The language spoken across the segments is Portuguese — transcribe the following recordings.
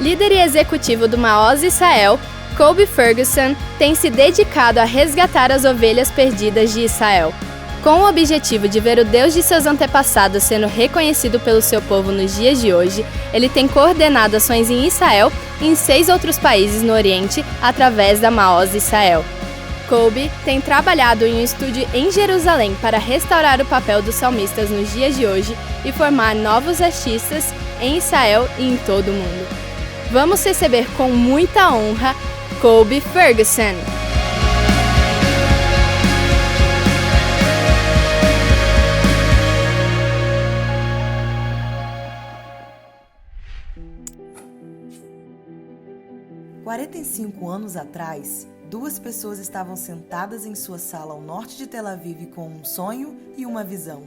líder e executivo do Maoz Israel, Colby Ferguson, tem se dedicado a resgatar as ovelhas perdidas de Israel. Com o objetivo de ver o Deus de seus antepassados sendo reconhecido pelo seu povo nos dias de hoje, ele tem coordenado ações em Israel e em 6 outros países no Oriente através da Maoz Israel. Colby tem trabalhado em um estúdio em Jerusalém para restaurar o papel dos salmistas nos dias de hoje e formar novos artistas em Israel e em todo o mundo. Vamos receber com muita honra Colby Ferguson. Há 45 anos atrás, 2 pessoas estavam sentadas em sua sala ao norte de Tel Aviv com um sonho e uma visão.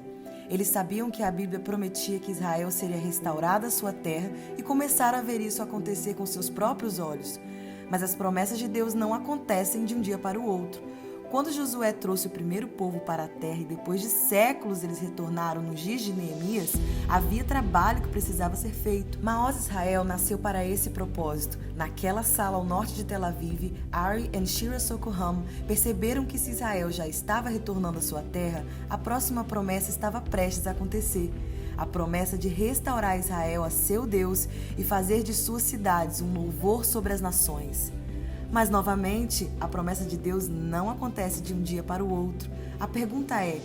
Eles sabiam que a Bíblia prometia que Israel seria restaurada à sua terra e começaram a ver isso acontecer com seus próprios olhos. Mas as promessas de Deus não acontecem de um dia para o outro. Quando Josué trouxe o primeiro povo para a terra e depois de séculos eles retornaram nos dias de Neemias, havia trabalho que precisava ser feito. Maoz Israel nasceu para esse propósito. Naquela sala ao norte de Tel Aviv, Ari e Shira Sokoham perceberam que se Israel já estava retornando à sua terra, a próxima promessa estava prestes a acontecer. A promessa de restaurar Israel a seu Deus e fazer de suas cidades um louvor sobre as nações. Mas, novamente, a promessa de Deus não acontece de um dia para o outro. A pergunta é,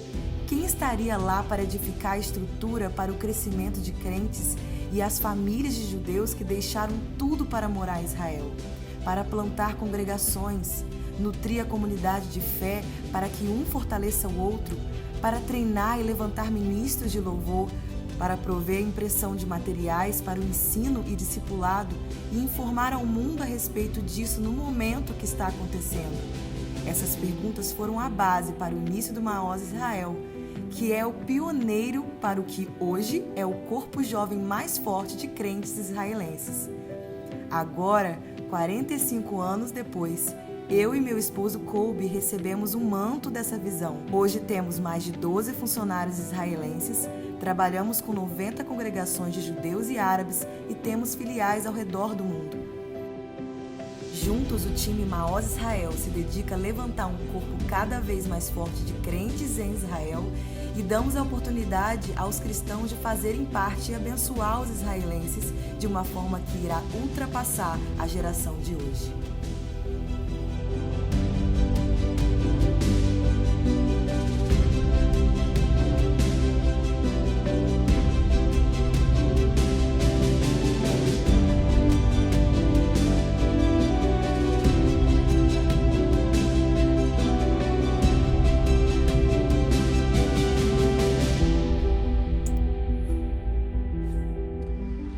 quem estaria lá para edificar a estrutura para o crescimento de crentes e as famílias de judeus que deixaram tudo para morar em Israel? Para plantar congregações, nutrir a comunidade de fé para que um fortaleça o outro, para treinar e levantar ministros de louvor, para prover a impressão de materiais para o ensino e discipulado e informar ao mundo a respeito disso no momento que está acontecendo. Essas perguntas foram a base para o início do Maoz Israel, que é o pioneiro para o que hoje é o corpo jovem mais forte de crentes israelenses. Agora, 45 anos depois, eu e meu esposo Colby recebemos um manto dessa visão. Hoje temos mais de 12 funcionários israelenses, trabalhamos com 90 congregações de judeus e árabes e temos filiais ao redor do mundo. Juntos, o time Maoz Israel se dedica a levantar um corpo cada vez mais forte de crentes em Israel e damos a oportunidade aos cristãos de fazerem parte e abençoar os israelenses de uma forma que irá ultrapassar a geração de hoje.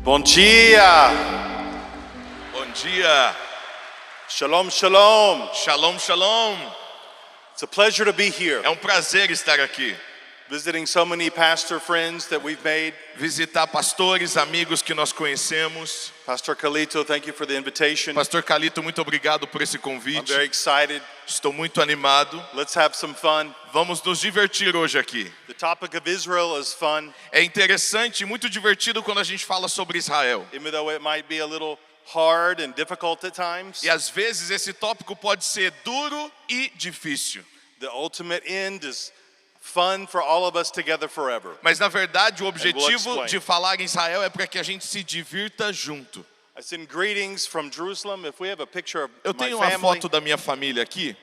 Bom dia! Bom dia! Shalom, shalom! Shalom, shalom! It's a pleasure to be here. É um prazer estar aqui. Visiting so many pastor friends that we've made. Visitar pastores, amigos que nós conhecemos. Pastor Kalito, thank you for the invitation. Pastor Calito, muito obrigado por esse I'm convite. very excited. Estou muito animado. Let's have some fun. Vamos nos divertir hoje aqui. The topic of Israel is fun. É interessante, muito divertido quando a gente fala sobre Israel. Even though it might be a little hard and difficult at times. E às vezes esse tópico pode ser duro e difícil. The ultimate end is fun for all of us together forever. Mas na verdade o objetivo explain. de falar em Israel é para que a gente se divirta junto. I send greetings from Jerusalem. If we have a picture of Eu my tenho uma family, foto da minha família aqui.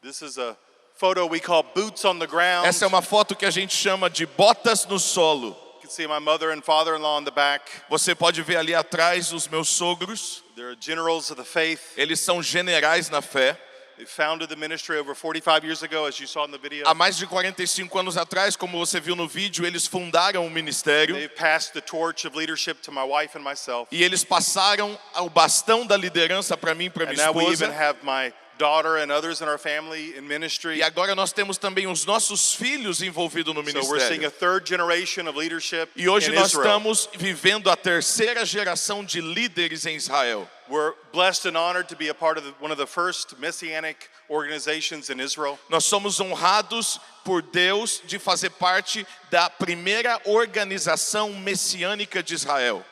this is a photo we call boots on the ground. Essa é uma foto que a gente chama de botas no solo. You can see my mother and father-in-law in the back. Você pode ver ali atrás os meus sogros. They're generals of the faith. Eles são generais na fé. They founded the ministry over 45 years ago, as you saw in the video. Há mais de 45 anos atrás, como você viu no vídeo, eles fundaram o ministério. They've passed the torch of leadership to my wife and myself. E eles passaram o bastão da liderança para mim e para And minha now we esposa. even have my daughter and others in our family in ministry. E agora nós temos também os nossos filhos envolvidos no So we're seeing a ministério. third generation of leadership E hoje in nós Israel. estamos vivendo a terceira geração de líderes em Israel. We're blessed and honored to be a part of one of the first messianic organizations in Israel. Nós somos honrados por Deus de fazer parte da primeira organização messiânica de Israel.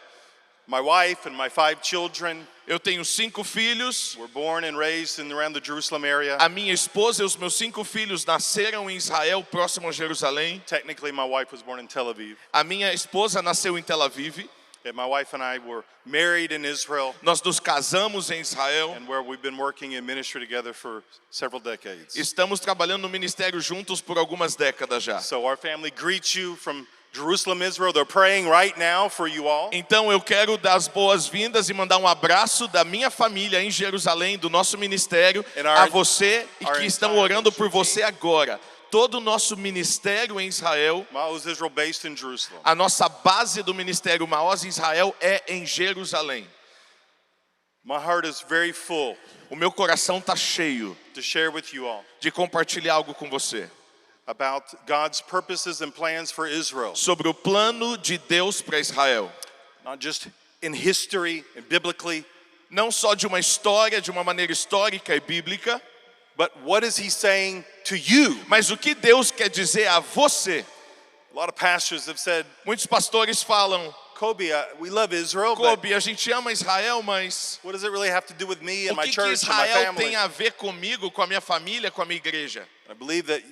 My wife and my 5 children Eu tenho 5 filhos. were born and raised in around the Jerusalem area. A minha esposa e os meus 5 filhos nasceram em Israel, próximo a Jerusalém. Technically, my wife was born in Tel Aviv. A minha esposa nasceu em Tel Aviv. And my wife and I were married in Israel, Nós nos casamos em Israel. and where we've been working in ministry together for several decades. Estamos trabalhando no ministério juntos por algumas décadas já. So our family greets you from Jerusalem, Israel. They're praying right now for you all. Então eu quero dar as boas-vindas e mandar um abraço da minha família em Jerusalém, do nosso ministério, a você e que estão orando por você agora. Todo o nosso ministério em Israel, Maoz Israel based in Jerusalem. a nossa base do ministério Maoz em Israel é em Jerusalém. My heart is very full O meu coração está cheio to share with you all de compartilhar algo com você about God's purposes and plans for Israel. sobre o plano de Deus para Israel. Not just in history and biblically, Não só de uma história, de uma maneira histórica e bíblica, but what is he saying to you? mas o que Deus quer dizer a você. A lot of pastors have said, Muitos pastores falam, Kobe, we love Israel, but Kobe, a gente ama Israel, mas what does it really have to do with me and o my que church and my Israel family? tem a ver comigo, com a minha família, com a minha igreja? I believe that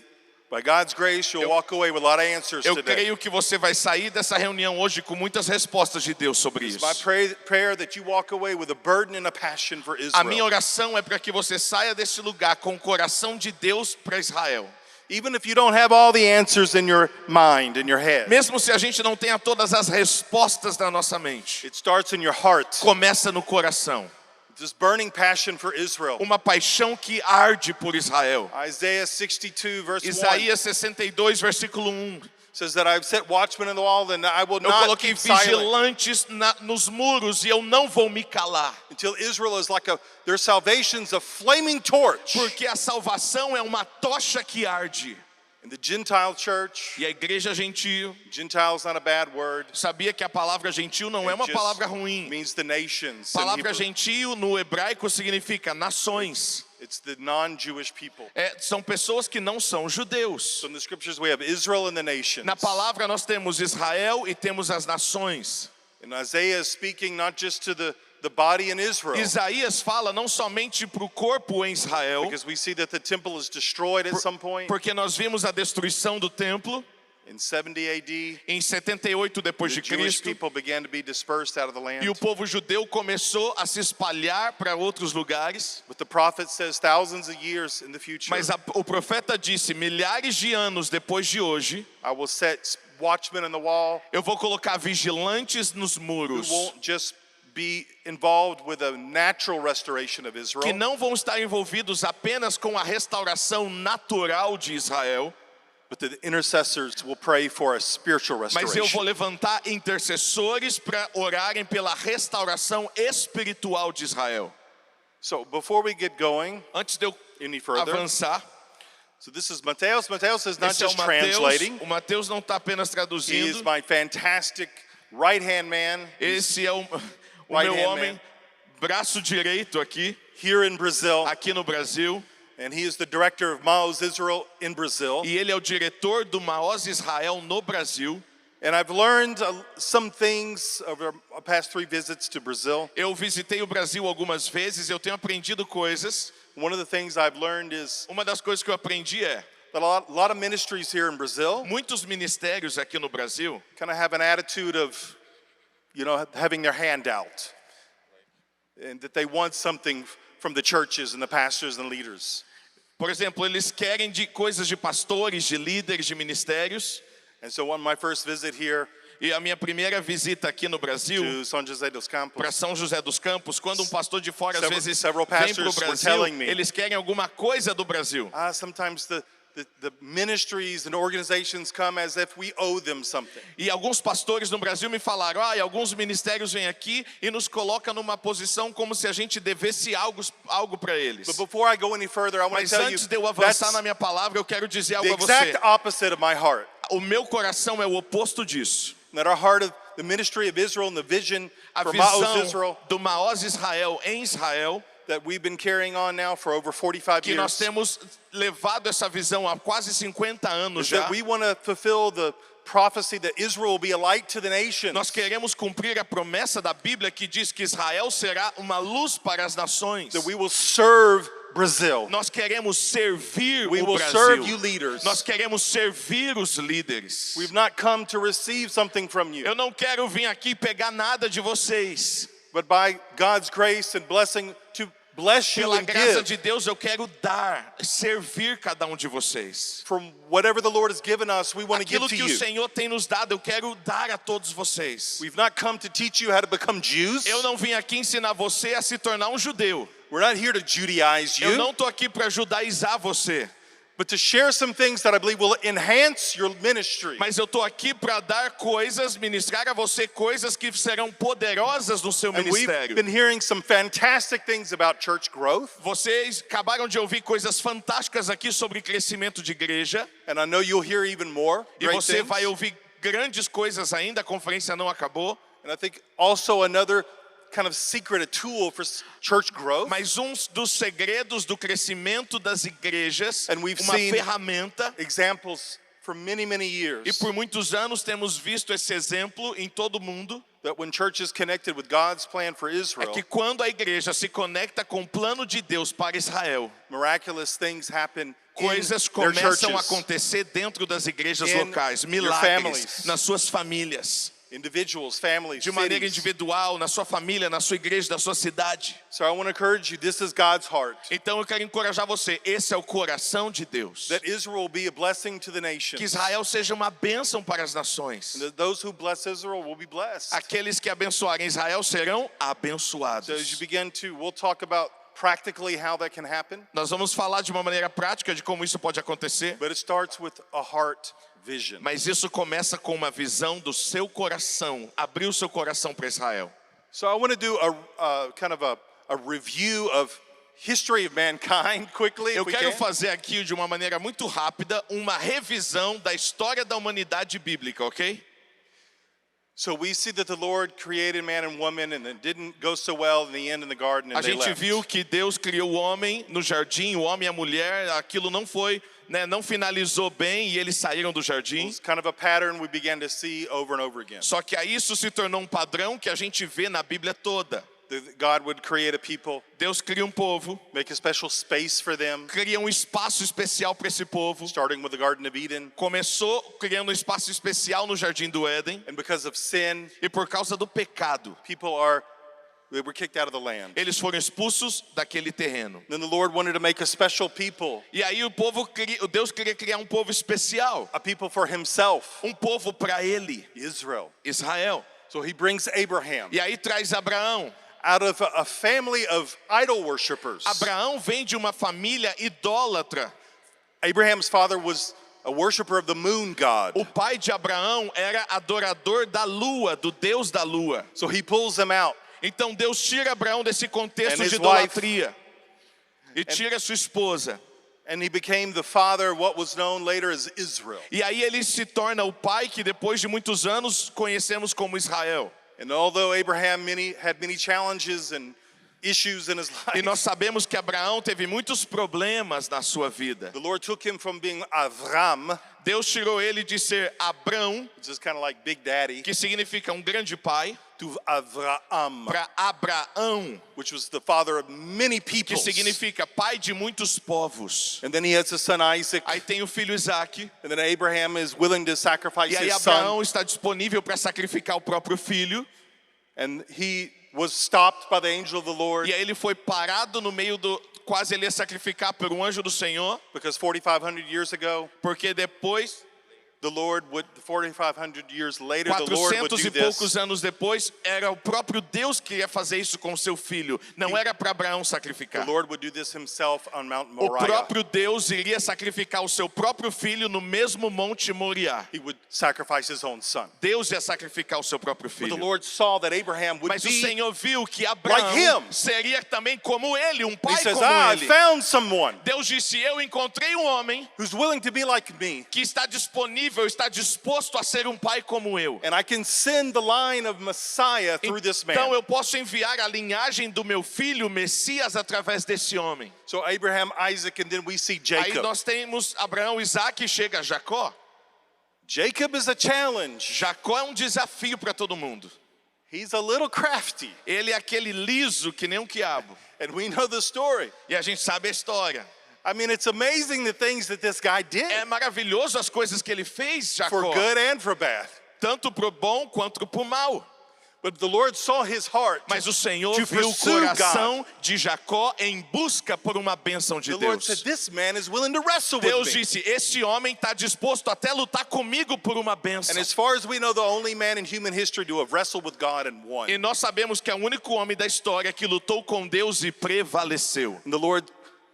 by God's grace, you'll walk away with a lot of answers Eu today. creio que você vai sair dessa reunião hoje com muitas respostas de Deus sobre It's isso. my prayer that you walk away with a burden and a passion for A minha Israel. oração é para que você saia desse lugar com o coração de Deus para Israel. Even if you don't have all the answers in your mind, in your head, Mesmo se a gente não tenha todas as respostas na nossa mente, it starts in your heart. começa no coração. This burning passion for Israel. Uma paixão que arde por Israel. Isaiah 62 verse 1 Isaías 62, versículo 1. says that I've set watchmen on the wall and I will Eu not coloquei keep silent vigilantes nos muros e eu não vou me calar. until Israel is like their salvation's a flaming torch. Porque a salvação é uma tocha que arde. In the Gentile church, E a igreja gentil, Gentile is not a bad word. sabia que a palavra gentil não é It uma just palavra ruim. means the nations. A in palavra Hebrew. gentil no hebraico significa nações. It's the non-Jewish people. São pessoas que não são judeus. So in the scriptures we have Israel and the nations. Na palavra nós temos Israel e temos as nações. And Isaiah is speaking not just to the body in Israel, Isaías fala não somente para o corpo em Israel, because we see that the temple is destroyed at some point porque nós vimos a destruição do templo in 70 AD. em 78 depois The de Jewish Cristo. people began to be dispersed out of the E land. o povo judeu começou a se espalhar para outros lugares. But the prophet says thousands of years in the future, Mas o profeta disse, milhares de anos depois de hoje, I will set watchmen on the wall eu vou colocar vigilantes nos who muros, won't just be involved with a natural restoration of que Israel, não vão estar envolvidos apenas com a restauração natural de Israel, but the intercessors will pray for a spiritual mas eu restoration. vou levantar intercessores para orarem pela restauração espiritual de Israel. So before we get going Antes de eu any further, avançar, so this is Mateus. Mateus is not esse é o just Mateus. translating. O Mateus não está apenas He is traduzindo. my fantastic right-hand man Esse é o Right meu hand homem man. braço direito aqui here in Brazil, no Brasil. and he is the director of Maoz Israel in Brazil. E ele é o diretor do Maoz Israel no Brasil. And I've learned some things over our past 3 visits to Brazil. Eu visitei o Brasil algumas vezes, eu tenho aprendido coisas. One of the things I've learned is Uma das coisas que eu aprendi é, that a lot of ministries here in Brazil muitos ministérios aqui no Brasil kind of have an attitude of, having their hand out. And that they want something from the churches and the pastors and leaders. por exemplo, eles querem de coisas de pastores, de líderes, de ministérios. And so on my first visit here E a minha primeira visita aqui no Brasil, to São José dos para Campos, São José dos Campos, quando um pastor de fora às vezes several vem para o pastors were Brasil, telling me, eles querem alguma coisa do Brasil. sometimes the ministries and organizations come as if we owe them something. E alguns pastores no Brasil me falaram, e alguns ministérios vêm aqui e nos colocam numa posição como se a gente devesse algo para eles. But before I go any further, I want to Mas tell you antes de eu that's avançar na minha palavra, eu quero dizer the algo a você. exact opposite of my heart. O meu coração é o oposto disso. That our heart of the ministry of Israel and the vision A for Maoz visão Israel do Maoz Israel em Israel, that we've been carrying on now for over 45 que nós years temos levado essa visão há quase 50 anos is já, that we want to fulfill the prophecy that Israel will be a light to the nations. Nós queremos cumprir a promessa da Bíblia que diz que Israel será uma luz para as nações. That we will serve Brazil. Nós queremos servir We o will Brasil. serve you leaders. Nós queremos servir os líderes. We've not come to receive something from you. Eu não quero vir aqui pegar nada de vocês. But by God's grace and blessing, to bless you Pela and graça give de Deus, eu quero dar, servir cada um de vocês. from whatever the Lord has given us, we want to give Aquilo to que o you. Senhor tem nos dado, eu quero dar a todos vocês. We've not come to teach you how to become Jews. Eu não vim aqui ensinar você a se tornar um judeu. We're not here to Judaize Eu you, não estou aqui para judaizar você. but to share some things that I believe will enhance your ministry. Mas eu estou aqui para dar coisas, ministrar a você coisas que serão poderosas no seu And we've ministério. been hearing some fantastic things about church growth. Vocês acabaram de ouvir coisas fantásticas aqui sobre crescimento de igreja. And I know you'll hear even more E great você things. vai ouvir grandes coisas ainda, a conferência não acabou. And I think also another kind of secret, a tool for church growth. Mas um dos segredos do crescimento das igrejas, And we've uma seen ferramenta, examples for many, many years. e por muitos anos temos visto esse exemplo em todo o mundo, That when church is connected with God's plan for é Israel, que quando a igreja se conecta com o plano de Deus para Israel, miraculous things happen coisas in their começam a churches, acontecer dentro das igrejas In locais, your milagres families. nas suas famílias, individuals, families, de maneira cities. individual, na sua família, na sua igreja, na sua cidade. So I want to encourage you, this is God's heart. Então eu quero encorajar você, esse é o coração de Deus. That Israel will be a blessing to the nations. Que Israel seja uma bênção para as nações. And that those who bless Israel will be blessed. Aqueles que abençoarem Israel serão abençoados. So as you begin to, we'll talk about practically how that can happen. Nós vamos falar de uma maneira prática de como isso pode acontecer. But it starts with a heart vision. Mas isso começa com uma visão do seu coração. Abrir o seu coração para Israel. So I want to do a kind of a review of history of mankind quickly, Eu if we quero can. fazer aqui de uma maneira muito rápida uma revisão da história da humanidade bíblica, ok? So we see that the Lord created man and woman and it didn't go so well in the end in the garden and A they gente left. viu que Deus criou o homem no jardim, o homem e a mulher, aquilo não foi, né, não finalizou bem e eles saíram do jardim. It's kind of a pattern we began to see over and over again. Só que aí isso se tornou um padrão que a gente vê na Bíblia toda. That God would create a people, Deus cria um povo, make a special space for them, cria um espaço especial para esse povo. starting with the Garden of Eden. Começou criando um espaço especial no Jardim do Éden. And because of sin, E por causa do pecado, they were kicked out of the land. eles foram expulsos daquele terreno. Then the Lord wanted to make a special people, E aí Deus queria criar um povo especial. a people for himself, Um povo para ele, Israel. Israel. So he brings Abraham E aí traz Abraão. out of a family of idol worshipers. Abraão vem de uma família idólatra. Abraham's father was a worshiper of the moon god. O pai de Abraão era adorador da lua, do Deus da lua. So he pulls them out. Então Deus tira Abraão desse contexto And de his wife. idolatria. E tira sua esposa. And he became the father of what was known later as Israel. E aí ele se torna o pai que depois de muitos anos conhecemos como Israel. And although Abraham had many challenges and issues in his E life, nós sabemos que Abraão teve muitos problemas na sua vida. the Lord took him from being Avram, Deus tirou ele de ser Abrão, which is kind of like Big Daddy, que significa um grande pai, to Avraham, para Abraão, which was the father of many que peoples. significa pai de muitos povos. And then he has his son Isaac, Aí tem o filho Isaac. and then Abraham is willing to sacrifice E aí his son, Abraão está disponível para sacrificar o próprio filho. and he was stopped by the angel of the Lord E aí ele foi parado no meio do... Quase ele ia sacrificar por um anjo do Senhor. because 4,500 years ago, Porque depois, 4,500 years later, the Lord would 400 do e this. poucos anos depois, era o próprio Deus que ia fazer isso com o seu filho. Não era para Abraão The sacrificar. Lord would do this himself on Mount O Moriah. próprio Deus iria sacrificar o seu próprio filho no mesmo monte Moriá. He would sacrifice his own son. Deus ia sacrificar o seu próprio But the filho. Lord saw that Abraham would Mas o be, Senhor viu que like Abraão him. seria também como ele, um he pai says, como I ele. found someone Deus disse, eu encontrei um homem who's willing to be like me, que está disponível, está disposto a ser um pai como eu. and I can send the line of Messiah through this man. Então eu posso enviar a linhagem do meu filho, Messias, através desse homem. So Abraham, Isaac, and then we see Aí Jacob. nós temos Abraão, Isaac e chega Jacó. Jacob is a challenge. Jacó é um desafio para todo mundo. He's a little crafty. Ele é aquele liso que nem um quiabo. And we know the story. E a gente sabe a história. I mean, it's amazing the things that this guy did. É maravilhoso as coisas que ele fez, Jacó. For good and for bad. Tanto pro bom quanto pro mal. But the Lord saw his heart. Mas o Senhor to viu o pursue coração God. de Jacó em busca por uma bênção de The Lord Deus. said, "This man is willing to wrestle Deus with me." disse, esse homem está disposto até lutar comigo por uma bênção. And as far as we know, the only man in human history to have wrestled with God and won. E nós sabemos que é o único homem da história que lutou com Deus e prevaleceu. And the Lord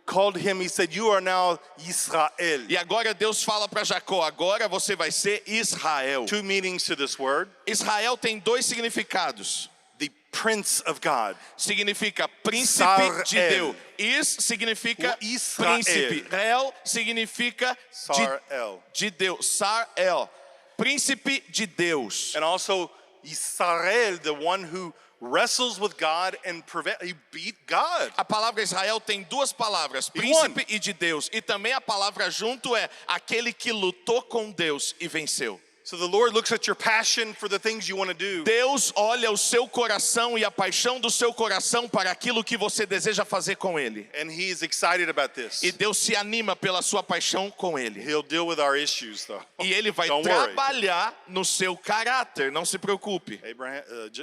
called him, he said, "You are now Israel." E agora Deus fala para Jacó, agora você vai ser Israel. Two meanings to this word. Israel tem dois significados. The Prince of God. Significa príncipe Sarel. de Deus. Is significa O Israel. príncipe. El significa Sarel. de Deus. Sarel. Príncipe de Deus. And also Israel, the one who wrestles with God and he beat God. A palavra Israel tem duas palavras, He príncipe won. e de Deus. E também a palavra junto é aquele que lutou com Deus e venceu. So the Lord looks at your passion for the things you want to do. Deus olha o seu coração e a paixão do seu coração para aquilo que você deseja fazer com Ele. And he is excited about this. E Deus se anima pela sua paixão com Ele. He'll deal with our issues though. E Ele vai Don't worry. trabalhar no seu caráter, não se preocupe.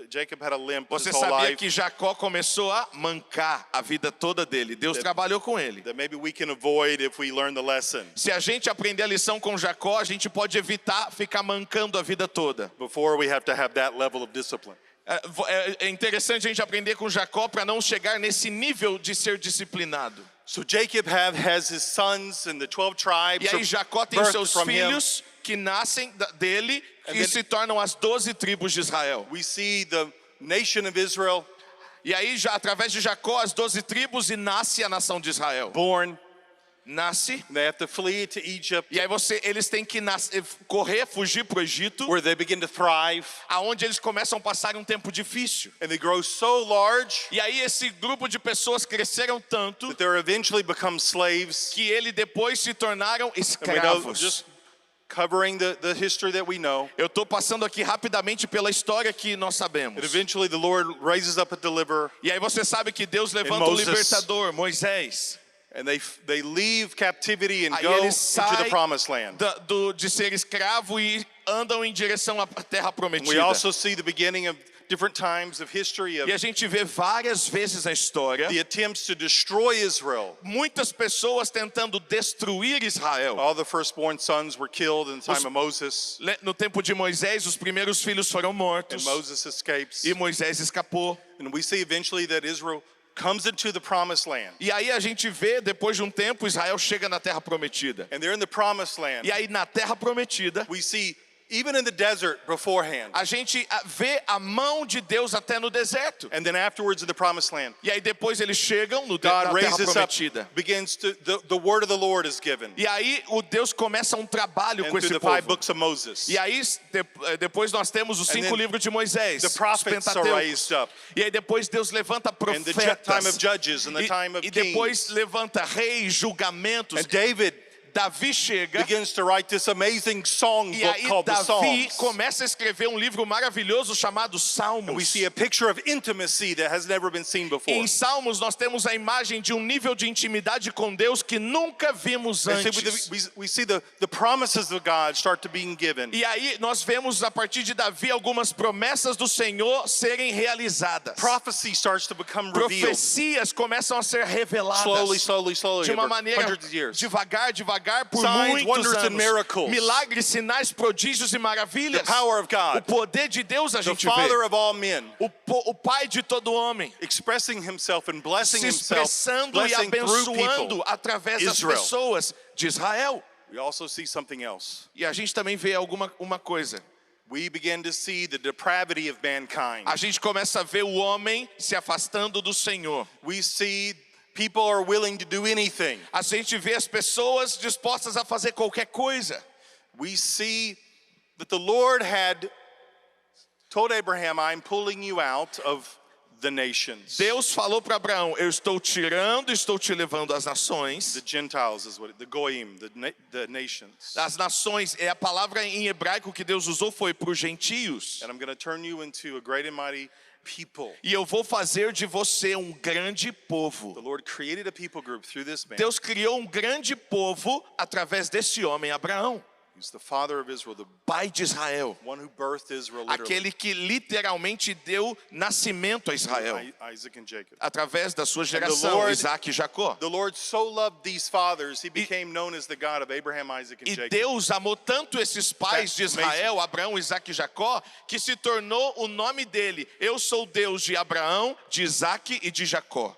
Jacob had a limp Você his whole sabia life. que Jacó começou a mancar a vida toda dele. Deus trabalhou com ele. That maybe we can avoid if we learn the lesson. Se a gente aprender a lição com Jacó, a gente pode evitar ficar mancando a vida toda. Before we have to have that level of discipline. É interessante a gente aprender com Jacó para não chegar nesse nível de ser disciplinado. So Jacob has his sons and the 12 tribes. E aí Jacó tem birthed seus from him. filhos que nascem dele And e then- se tornam as 12 tribos de Israel. We see the nation of Israel E aí, através de Jacó, as 12 tribos e nasce a nação de Israel. born. Nasce. They have to flee to Egypt, E aí eles têm que correr, fugir para o Egito, where they begin to thrive. aonde eles começam a passar um tempo difícil. And they grow so large E aí esse grupo de pessoas cresceram tanto that they eventually become slaves. que ele depois se tornaram And we know, escravos. just covering the history that we know. Eu estou passando aqui rapidamente pela história que nós sabemos. And eventually the Lord raises up a deliverer, E aí você sabe que Deus levanta o Moses. libertador, Moisés. and they leave captivity and Aí go eles into the saem promised land. de ser escravo e andam em direção à terra We prometida. also see the beginning of different times of history of E a gente vê várias vezes na história the attempts to destroy Israel. muitas pessoas tentando destruir Israel. All the firstborn sons were killed in the time of Moses, No tempo de Moisés, os primeiros filhos foram and mortos Moses escapes. e Moisés escapou. And we see eventually that Israel comes into the promised land. E aí a gente vê, depois de um tempo, Israel chega na terra prometida. And they're in the promised land. E aí na terra prometida, We see, even in the desert beforehand, a gente vê a mão de Deus até no deserto. and then afterwards in the promised land, E aí depois eles chegam na God terra raises up, prometida. begins to, the word of the Lord is given. E aí o Deus começa um trabalho And com through esse the 5 povo. books of Moses. E aí depois nós temos os 5 then livros de Moisés, the os prophets are Pentateucos. raised up. E aí depois Deus levanta And the profetas. time of judges and the time of E depois kings. levanta reis, julgamentos. And David Davi chega begins to write this amazing song e book aí called the Davi Psalms. começa a escrever um livro maravilhoso chamado And we Salmos. see a picture of intimacy that has never been seen before. Em Salmos nós temos a imagem de um nível de intimidade com Deus que nunca vimos And antes. we see the promises of God start to being given. E aí nós vemos a partir de Davi algumas promessas do Senhor serem realizadas. Prophecy starts to become revealed. Profecias começam a ser reveladas Slowly, de uma over maneira hundreds of years. devagar por Signs, muitos wonders, and anos. miracles. Milagres, sinais, prodígios e maravilhas. The power of O God, poder de Deus a the gente Father vê. of all men, O Pai de todo homem. expressing himself and blessing Se himself, expressando e blessing through abençoando people. através das Israel. pessoas de Israel. We also see something else. E a gente também vê uma coisa. We begin to see the depravity of mankind. A gente começa a ver o homem se afastando do Senhor. We see people are willing to do anything. A gente vê as pessoas dispostas a fazer qualquer coisa. We see that the Lord had told Abraham, I'm pulling you out of the nations. Deus falou para Abraão, eu estou te levando às nações. The Gentiles is what the goyim, the nations. As nações, a palavra em hebraico que Deus usou foi para os gentios. And I'm going to turn you into a great and mighty people. E eu vou fazer de você um grande povo. The Lord created a people group through this man. Deus criou um grande povo através desse homem, Abraão. He's the father of Israel, the Pai de Israel. one who birthed Israel literally. Aquele que literalmente deu nascimento a Israel. Isaac and Jacob. Através da sua geração, Isaac e Jacó. The Lord so loved these fathers, he became known as the God of Abraham, Isaac and E Jacob. Deus amou tanto esses pais de Israel, Abraão, Isaac e Jacó, que se tornou o nome dele. Eu sou o Deus de Abraão, de Isaac e de Jacó.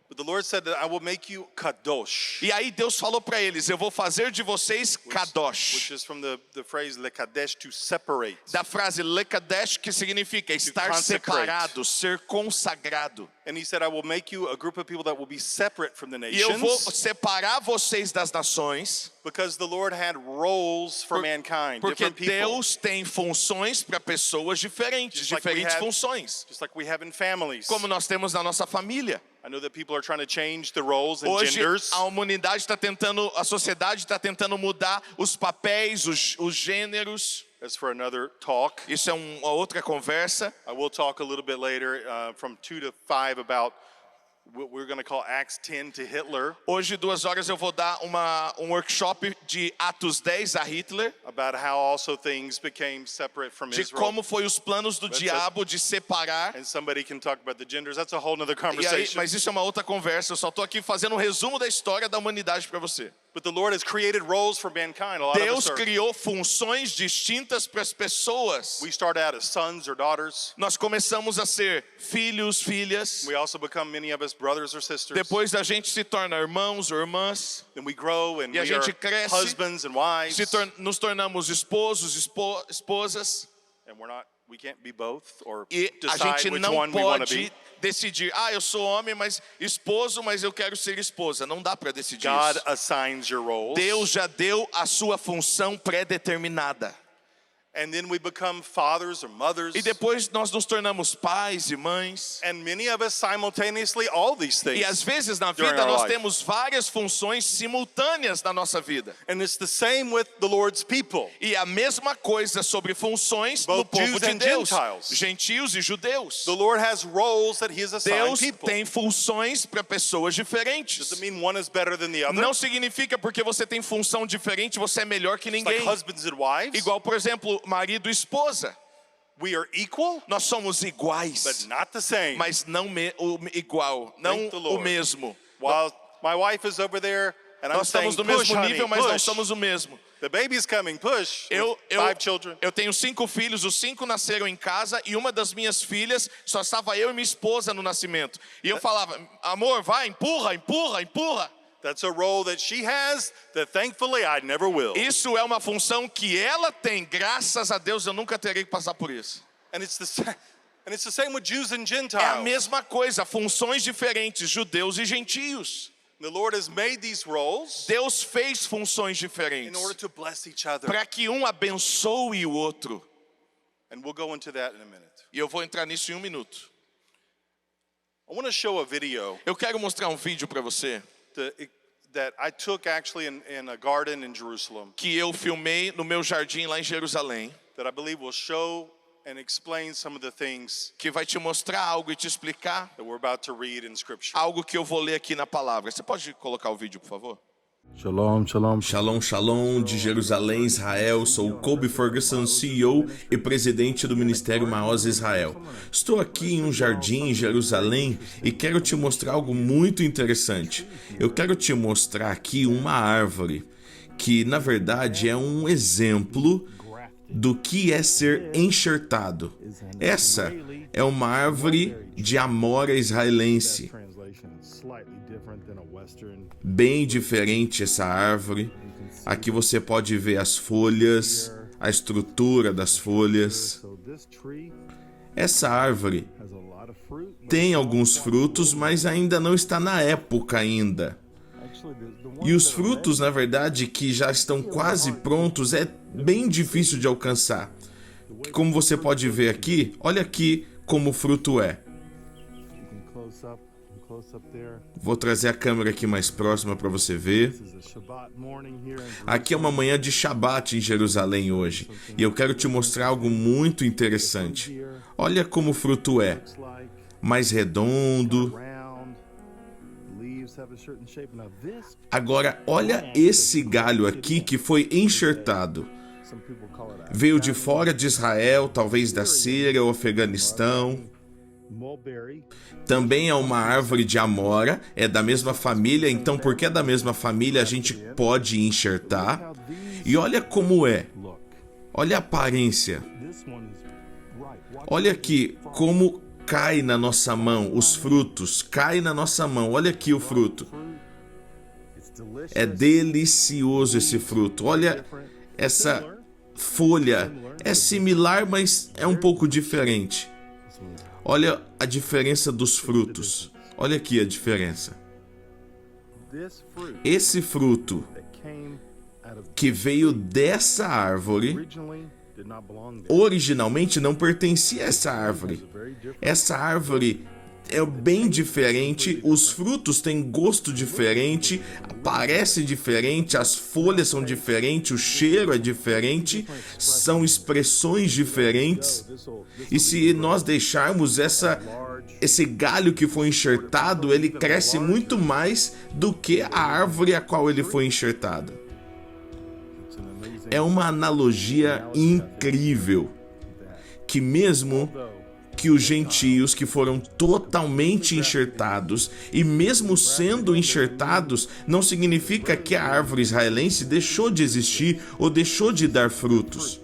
But the Lord said that I will make you kadosh. E aí Deus falou para eles, eu vou fazer de vocês kadosh. Which is from the phrase lekadesh, to separate. Da frase lekadesh, que significa estar separado, ser consagrado. And he said, I will make you a group of people that will be separate from the E eu vou nations. separar vocês das nações. Because the Lord had roles for mankind, Porque different people. Deus tem funções para pessoas diferentes, Just like we diferentes have- funções. Just like we have in families. Como nós temos na nossa família. I know that people are trying to change the roles and Hoje genders. a humanidade está tentando, a sociedade está tentando mudar os papéis, os gêneros. That's for another talk. Isso é uma outra conversa. I will talk a little bit later from 2 to 5 about what we're going to call Acts 10 to Hitler. Hoje, 2 horas, eu vou dar um workshop de Atos 10 a Hitler. About how also things became separate from De Israel. como foi os planos do diabo de separar. And somebody can talk about the genders. That's a whole nother E aí, conversation. mas isso é uma outra conversa. Eu só estou aqui fazendo um resumo da história da humanidade para você. But the Lord has created roles for mankind. A lot of Deus us are, criou funções distintas para as pessoas. we start out as sons or daughters. Nós começamos a ser filhos, filhas. We also become, many of us, brothers or sisters. Depois a gente se torna irmãos ou irmãs. Then we grow and E a we are gente cresce. husbands and wives. Nos tornamos esposos, esposas. And we can't be both or E a decide gente which não one we want to pode be. decidir. Eu sou homem, mas esposo, mas eu quero ser esposa. Não dá para decidir God isso. assigns your roles. Deus já deu a sua função pré-determinada. And then we become fathers or mothers. E depois nós nos tornamos pais e mães. And many of us simultaneously all these things. E às vezes na during vida our nós life. temos várias funções simultâneas na nossa vida. And it's the same with the Lord's people. E a mesma coisa sobre funções Both no povo Jews de and Deus, Gentiles. gentios e judeus. The Lord has roles that He has assigned Deus people. tem funções para pessoas Does diferentes. it mean one is better than the other? Não significa porque você tem função diferente, você é melhor que It's like ninguém. husbands and wives. Igual, por exemplo, marido e esposa. We are equal, Nós somos but iguais, not the same. mas não igual, não Thank the o Lord. mesmo. While my wife is over there and I'm Nós saying, estamos no push, mesmo honey, nível, mas não push. somos o mesmo. The baby's coming, push. Eu, With 5 children. eu tenho 5 filhos, os 5 nasceram em casa e uma das minhas filhas só estava eu e minha esposa no nascimento. E eu falava, amor, vai, empurra, empurra, empurra. That's a role that she has that thankfully I never will. Isso é uma função que ela tem, graças a Deus eu nunca terei que passar por isso. And it's the same with Jews and É a Gentiles. mesma coisa, funções diferentes, judeus e gentios. The Lord has made these roles Deus fez funções in diferentes order to bless each other. para que um abençoe o outro. And we'll go into that in a minute. E eu vou entrar nisso em um minuto. I want to show a video Eu quero mostrar um vídeo para você that I took actually in a garden in Jerusalem que eu filmei no meu jardim lá em Jerusalém, that I believe will show and explain some of the things que vai te mostrar algo e te explicar that we're about to read in Scripture. algo que eu vou ler aqui na palavra. Você pode colocar o vídeo, por favor? Shalom, shalom. Shalom, shalom, de Jerusalém, Israel. Sou Kobe Ferguson, CEO e presidente do Ministério Maoz Israel. Estou aqui em um jardim em Jerusalém e quero te mostrar algo muito interessante. Eu quero te mostrar aqui uma árvore que, na verdade, é um exemplo do que é ser enxertado. Essa é uma árvore de amora israelense. Bem diferente essa árvore. Aqui você pode ver as folhas, a estrutura das folhas. Essa árvore tem alguns frutos, mas ainda não está na época ainda. E os frutos, na verdade, que já estão quase prontos, é bem difícil de alcançar. Como você pode ver aqui, olha aqui como o fruto é. Vou trazer a câmera aqui mais próxima para você ver. Aqui é uma manhã de Shabat em Jerusalém hoje. E eu quero te mostrar algo muito interessante. Olha como o fruto é. Mais redondo. Agora, olha esse galho aqui que foi enxertado. Veio de fora de Israel, talvez da Síria ou Afeganistão. Também é uma árvore de amora, é da mesma família, então porque é da mesma família a gente pode enxertar. E olha como é. Olha a aparência. Olha aqui como cai na nossa mão, os frutos, cai na nossa mão. Olha aqui o fruto. É delicioso esse fruto. Olha essa folha. É similar, mas é um pouco diferente. Olha a diferença dos frutos. Olha aqui a diferença. Esse fruto que veio dessa árvore originalmente não pertencia a essa árvore. Essa árvore é bem diferente, os frutos têm gosto diferente, parece diferente, as folhas são diferentes, o cheiro é diferente, são expressões diferentes. E se nós deixarmos esse galho que foi enxertado, ele cresce muito mais do que a árvore a qual ele foi enxertado. É uma analogia incrível, que mesmo que os gentios que foram totalmente enxertados, e mesmo sendo enxertados, não significa que a árvore israelense deixou de existir ou deixou de dar frutos.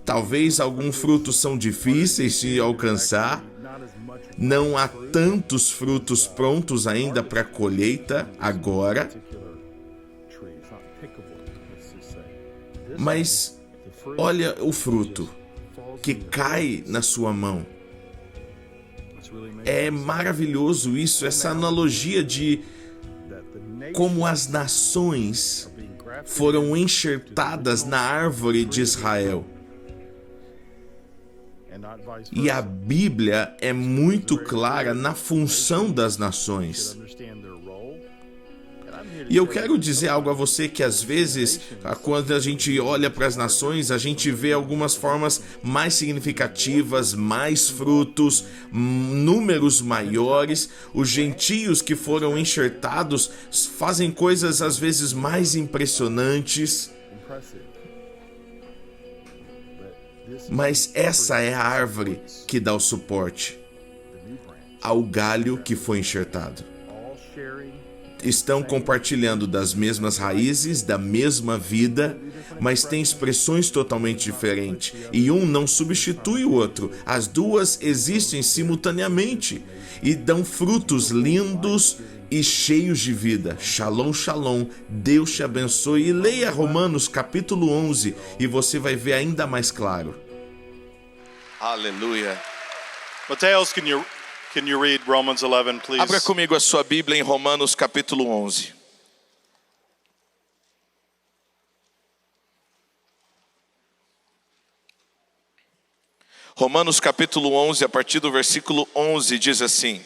Talvez alguns frutos são difíceis de alcançar, não há tantos frutos prontos ainda para colheita agora, mas olha o fruto que cai na sua mão. É maravilhoso isso, essa analogia de como as nações foram enxertadas na árvore de Israel. E a Bíblia é muito clara na função das nações. E eu quero dizer algo a você que às vezes, quando a gente olha para as nações, a gente vê algumas formas mais significativas, mais frutos, números maiores. Os gentios que foram enxertados fazem coisas às vezes mais impressionantes. Mas essa é a árvore que dá o suporte ao galho que foi enxertado. Estão compartilhando das mesmas raízes, da mesma vida, mas têm expressões totalmente diferentes. E um não substitui o outro. As duas existem simultaneamente e dão frutos lindos e cheios de vida. Shalom, shalom. Deus te abençoe. E leia Romanos capítulo 11 e você vai ver ainda mais claro. Aleluia. Mateus, can you read Romans 11, please? Abra comigo a sua Bíblia em Romanos capítulo 11. Romanos capítulo 11, a partir do versículo 11, diz assim: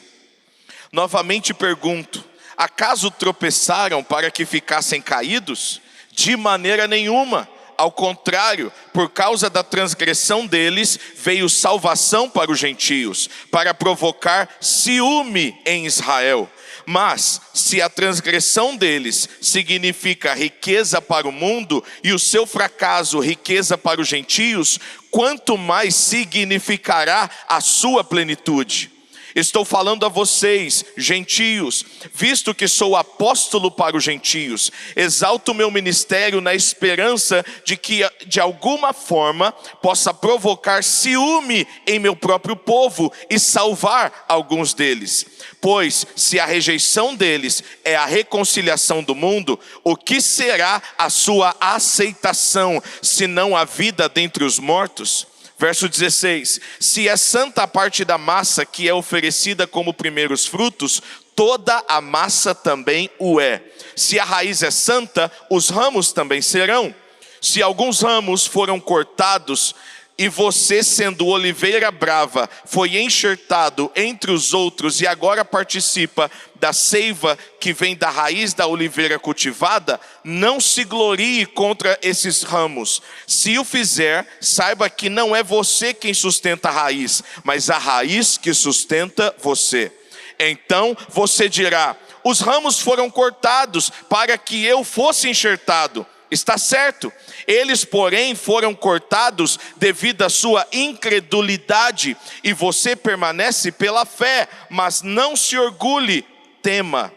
Novamente pergunto, acaso tropeçaram para que ficassem caídos? De maneira nenhuma. Ao contrário, por causa da transgressão deles, veio salvação para os gentios, para provocar ciúme em Israel. Mas, se a transgressão deles significa riqueza para o mundo, e o seu fracasso riqueza para os gentios, quanto mais significará a sua plenitude? Estou falando a vocês, gentios, visto que sou apóstolo para os gentios, exalto o meu ministério na esperança de que, de alguma forma, possa provocar ciúme em meu próprio povo e salvar alguns deles. Pois, se a rejeição deles é a reconciliação do mundo, o que será a sua aceitação, se não a vida dentre os mortos? Verso 16, se é santa a parte da massa que é oferecida como primeiros frutos, toda a massa também o é. Se a raiz é santa, os ramos também serão. Se alguns ramos foram cortados, E você, sendo oliveira brava, foi enxertado entre os outros e agora participa da seiva que vem da raiz da oliveira cultivada, não se glorie contra esses ramos. Se o fizer, saiba que não é você quem sustenta a raiz, mas a raiz que sustenta você. Então você dirá: os ramos foram cortados para que eu fosse enxertado. Está certo. Eles, porém, foram cortados devido à sua incredulidade, e você permanece pela fé, mas não se orgulhe, tema.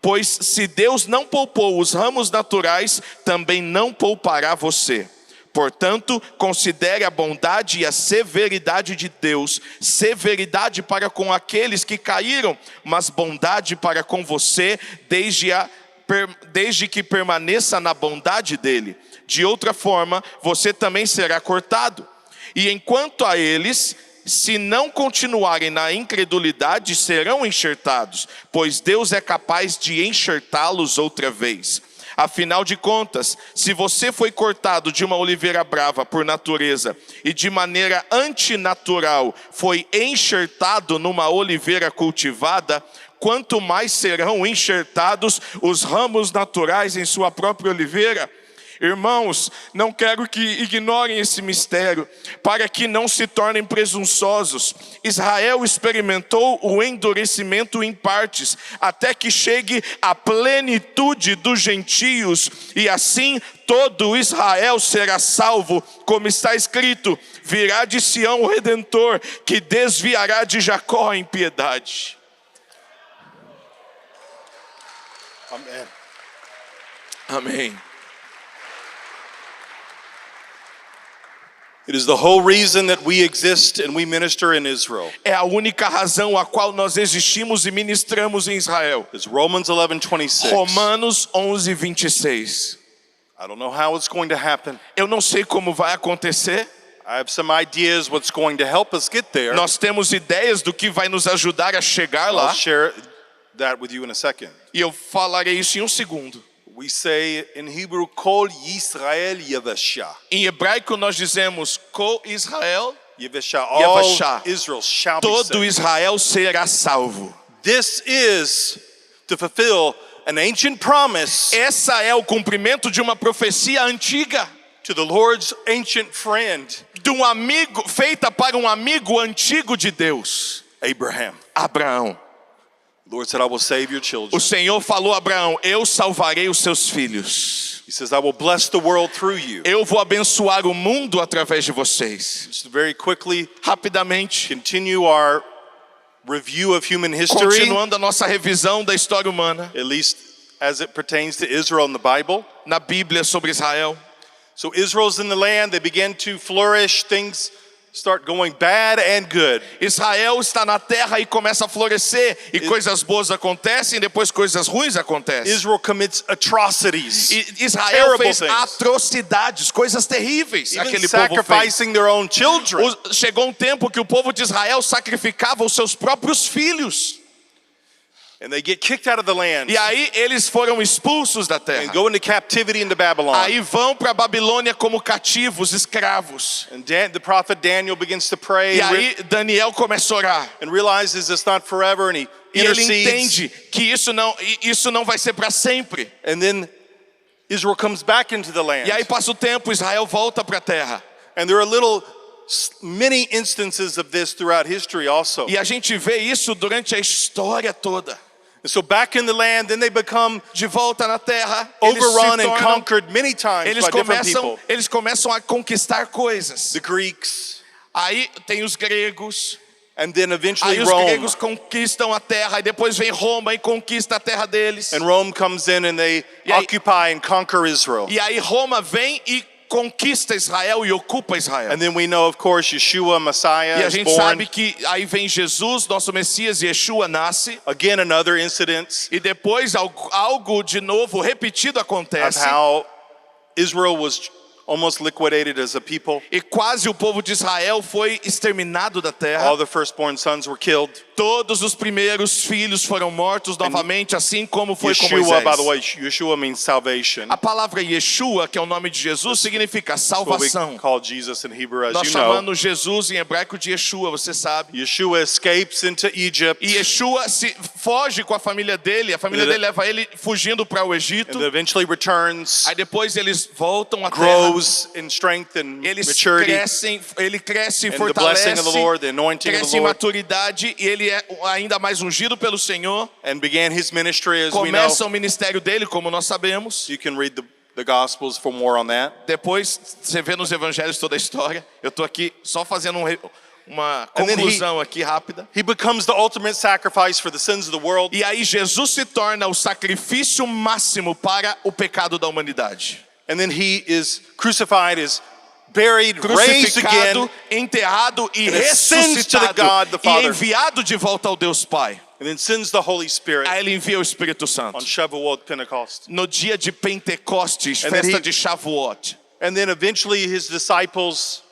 Pois se Deus não poupou os ramos naturais, também não poupará você. Portanto, considere a bondade e a severidade de Deus, severidade para com aqueles que caíram, mas bondade para com você, desde que permaneça na bondade dele. De outra forma, você também será cortado. E enquanto a eles, se não continuarem na incredulidade, serão enxertados, pois Deus é capaz de enxertá-los outra vez. Afinal de contas, se você foi cortado de uma oliveira brava por natureza e de maneira antinatural foi enxertado numa oliveira cultivada, quanto mais serão enxertados os ramos naturais em sua própria oliveira. Irmãos, não quero que ignorem esse mistério, para que não se tornem presunçosos. Israel experimentou o endurecimento em partes, até que chegue a plenitude dos gentios, e assim todo Israel será salvo, como está escrito: virá de Sião o Redentor, que desviará de Jacó a impiedade. Amen. Amém. It is the whole reason that we exist and we minister in Israel. É a única razão a qual nós existimos e ministramos em Israel. It's Romans 11:26. Romanos 11:26. I don't know how it's going to happen. Eu não sei como vai acontecer. I have some ideas what's going to help us get there. Nós temos ideias do que vai nos ajudar a chegar lá. I'll share that with you in a second. E eu falarei isso em um segundo. We say in Hebrew, Kol Yisrael Yevashah. Em hebraico nós dizemos Kol Israel Yevashah. All Yevashah. Israel shall be Todo saved. Israel será salvo. This is to fulfill an ancient promise Essa é o cumprimento de uma profecia antiga, to the Lord's ancient friend, de um amigo, feita para um amigo antigo de Deus, Abraham. Abraão. The Lord said, I will save your children. O Senhor falou a Abraão: eu salvarei os seus filhos. He says, I will bless the world through you. Eu vou abençoar o mundo através de vocês. Just very quickly Rapidamente, continue our review of human history, continuando a nossa revisão da história humana, at least as it pertains to Israel in the Bible. na Bíblia sobre Israel. So Israel's in the land, they begin to flourish, things start going bad and good. Israel está na terra e começa a florescer, e coisas boas acontecem, depois coisas ruins acontecem. Israel commits atrocities, E Israel terrible fez things, atrocidades, coisas terríveis. even Aquele povo fez. sacrificing their own children. Chegou um tempo que o povo de Israel sacrificava os seus próprios filhos. And they get kicked out of the land E aí eles foram expulsos da and terra. go into captivity into Babylon. Aí vão para a Babilônia como cativos, escravos. And the prophet Daniel begins to pray E aí Daniel começa a orar. and realizes it's not forever, and he E ele intercedes. entende que isso não vai ser para sempre. And then Israel comes back into the land. E aí passa o tempo, Israel volta para a terra. And there are many instances of this throughout history also. E a gente vê isso durante a história toda. And so back in the land, then they become De volta na terra, eles overrun se and tornam, conquered many times by different people. eles começam a conquistar coisas. The Greeks, Aí tem os gregos. and then eventually Aí os Rome. gregos conquistam a terra, e depois vem Roma e conquista a terra deles. And Rome comes in and they E aí- occupy and conquer Israel. E aí Roma vem e conquista Israel e ocupa Israel. And then we know, of course, Yeshua, Messiah, E a is gente born. sabe que aí vem Jesus, nosso Messias, Yeshua nasce. Again, another incident E depois algo de novo repetido of acontece. how Israel was almost liquidated as a people. E quase o povo de Israel foi exterminado da terra. All the firstborn sons were killed. todos os primeiros filhos foram mortos novamente, assim como foi com Yeshua, by the Moisés. way, Yeshua means salvation. A palavra Yeshua, que é o nome de Jesus, significa That's what we salvação. call Jesus in Hebrew, as Nós you know. chamamos Jesus em hebraico de Yeshua, você sabe. Yeshua escapes into Egypt, E Yeshua se foge com a família dele dele leva ele fugindo para o Egito. and eventually returns, Aí depois eles voltam à terra. grows in strength and maturity, Ele cresce e and the fortalece, blessing of the Lord, the anointing of cresce the em Lord, maturidade e ele é ainda mais ungido pelo Senhor. and began his ministry, as we know. Começa o ministério dele, como nós sabemos. You can read the Gospels for more on that. Depois você vê nos evangelhos toda a história. Eu estou aqui só fazendo uma And then conclusão aqui rápida. He becomes the ultimate sacrifice for the sins of the world. E aí Jesus se torna o sacrifício máximo para o pecado da humanidade. And then he is crucified, is buried, raised Crucificado, again, enterrado e and ascends to the ressuscitado God, the e Father. enviado de volta ao Deus Pai. and then sends the Holy Spirit Aí ele envia o Espírito Santo. on Shavuot, Pentecost. No dia de Pentecostes, And then festa he- de Shavuot. And then eventually his disciples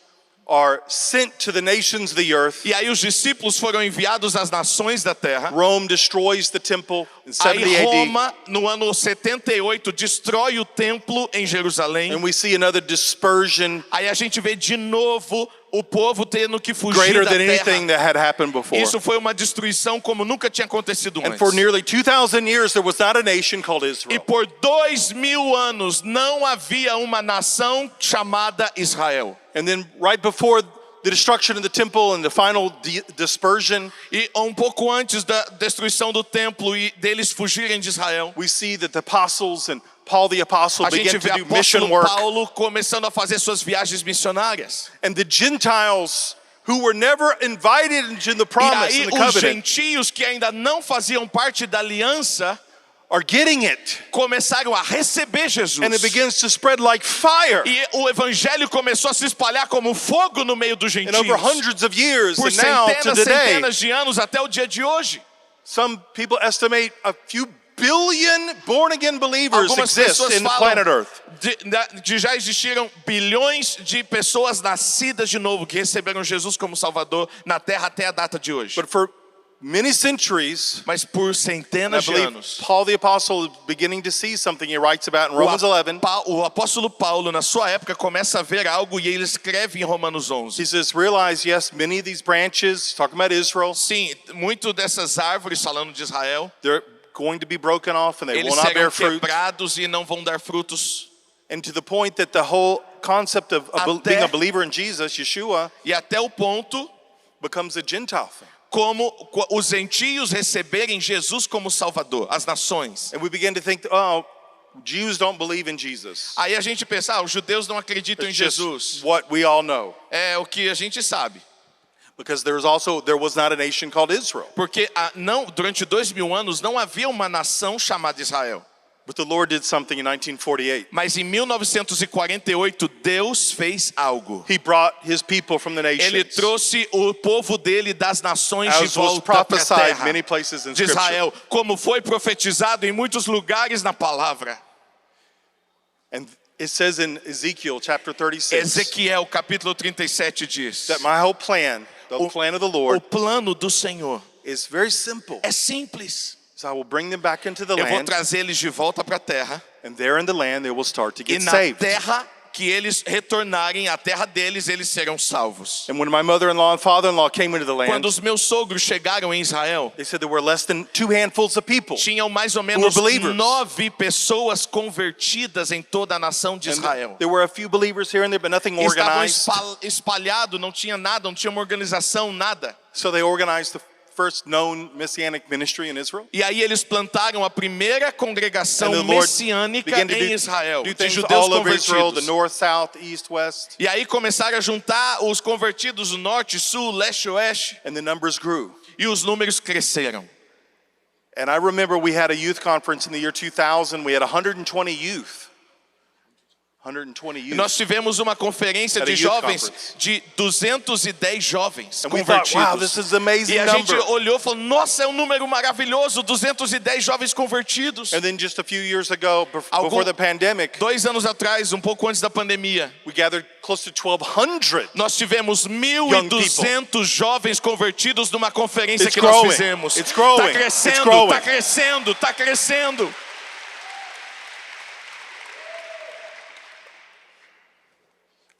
are sent to the nations of the earth. E aí os discípulos foram enviados às nações da terra. Rome destroys the temple in 70 Aí AD. Roma, no ano 78, destrói o templo em Jerusalém. And we see another dispersion Aí a gente vê de novo o povo tendo que fugir greater da than anything terra. that had happened before. Isso foi uma destruição como nunca tinha acontecido And antes. for nearly 2,000 years, there was not a nation called E Israel. por 2000 anos não havia uma nação chamada Israel. And then right before the destruction of the temple and the final dispersion, E um pouco antes da destruição do templo e deles fugirem de Israel, we see that the apostles and Paul the apostle a gente began vê to do mission apóstolo work. Paulo começando a fazer suas viagens missionárias. And the Gentiles who were never invited into the E promise aí and the os covenant gentios que ainda não faziam parte da aliança are getting it. começaram a receber Jesus. And it begins to spread like fire. E o evangelho começou a se espalhar como fogo no meio dos And gentios. over hundreds of years, Por and now to centenas, today, centenas de anos até o dia de hoje. some people estimate a few billion born-again believers Algumas exist pessoas in planet falam Earth. de já existiram bilhões de pessoas nascidas de novo que receberam Jesus como Salvador na Terra até a data de hoje. But for many centuries, Mas por and I centenas de believe anos, Paul the apostle is beginning to see something he writes about in Romans 11. o apóstolo Paulo, na sua época, começa a ver algo e ele escreve em Romanos 11. He says, realize, yes, many of these branches, talking about Israel, Sim, muito dessas árvores, falando de Israel, they're going to be broken off and they eles will not bear serão fruit. quebrados e não vão dar frutos. And to the point that the whole concept of Até- being a believer in Jesus, Yeshua, E até o ponto becomes a Gentile thing. como os gentios receberem Jesus como Salvador, as nações. And we begin to think, oh, Jews don't believe in Jesus. Aí a gente pensa, os judeus não acreditam em It's just Jesus. what we all know. É o que a gente sabe. Because there was not a nation called Israel. Porque durante 2000 anos não havia uma nação chamada Israel. But the Lord did something in 1948. Mas em 1948 Deus fez algo. He brought his people from the Ele nations. trouxe o povo dele das nações de As was volta para a prophesied terra many places in de Scripture. Israel, como foi profetizado em muitos lugares na palavra. And it says in Ezekiel chapter 36 Ezequiel capítulo 37 diz: that my whole plan, the plan of the o Lord, plano do Senhor is very simple. é simples. So I will bring them back into the Eu vou land, trazer eles de volta para a terra. and there in the land they will start to E get na saved. terra que eles retornarem, a terra deles, eles serão salvos. And when my mother-in-law and father-in-law came into the land, Quando os meus sogros chegaram em Israel, they said there were less than 2 handfuls of people. tinham mais ou menos believers. 9 pessoas convertidas em toda a nação de And Israel. there were a few believers here and there, but nothing Estavam organized. espalhados, não tinha nada, não tinha uma organização, nada. So they organized the first known messianic ministry in Israel. E aí eles plantaram a primeira congregação And the Lord messiânica began to em Israel, do de things judeus all over Israel, the convertidos. north, south, east, west, E aí começaram a juntar os convertidos do norte, sul, leste, oeste, and the numbers grew. e os números cresceram. And I remember we had a youth conference in the year 2000. We had 120 youth. 120 E youth. nós tivemos uma conferência At a de youth jovens, conference. de 210 jovens And we thought, wow, convertidos. this is an amazing E a gente number. olhou e falou, nossa, é um número maravilhoso, 210 jovens convertidos. And then just a few years ago, Algum- before the pandemic, 2 anos atrás, um pouco antes da pandemia, we gathered close to 1,200. nós tivemos 1.200 jovens convertidos numa conferência It's que growing. nós fizemos. It's growing. Tá It's crescendo, growing. tá crescendo, tá crescendo.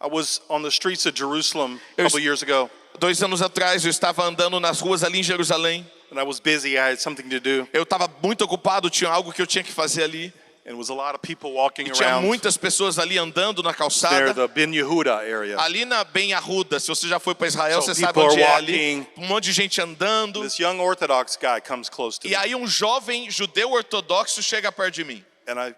I was on the streets of Jerusalem a couple years ago, 2 anos atrás, eu estava andando nas ruas ali em Jerusalém. and I was busy. I had something to do. Eu estava muito ocupado, tinha algo que eu tinha que fazer ali. And it was a lot of people walking E tinha around muitas pessoas ali andando na there, calçada. the Ben Yehuda area. Ali na Ben Arruda, se você já foi para Israel, So você sabe people onde are é ali. walking. Um monte de gente andando. This young Orthodox guy comes close to E me, aí um jovem judeu ortodoxo chega perto de mim. and I